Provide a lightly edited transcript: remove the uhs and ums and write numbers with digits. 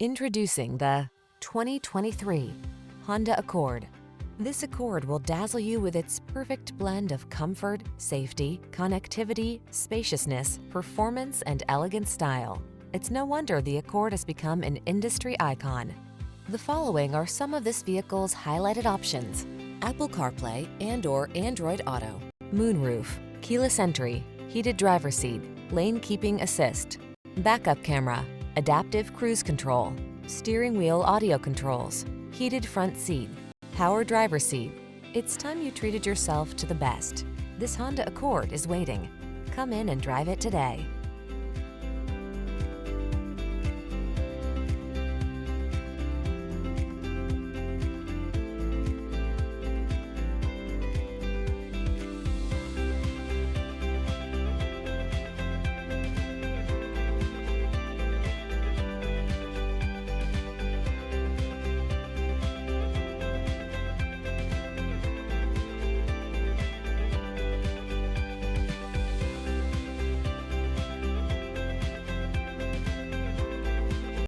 Introducing the 2023 Honda Accord. This Accord will dazzle you with its perfect blend of comfort, safety, connectivity, spaciousness, performance, and elegant style. It's no wonder the Accord has become an industry icon. The following are some of this vehicle's highlighted options: Apple CarPlay and/or Android Auto, moonroof, keyless entry, heated driver's seat, lane keeping assist, backup camera, adaptive cruise control, steering wheel audio controls, heated front seat, power driver's seat. It's time you treated yourself to the best. This Honda Accord is waiting. Come in and drive it today.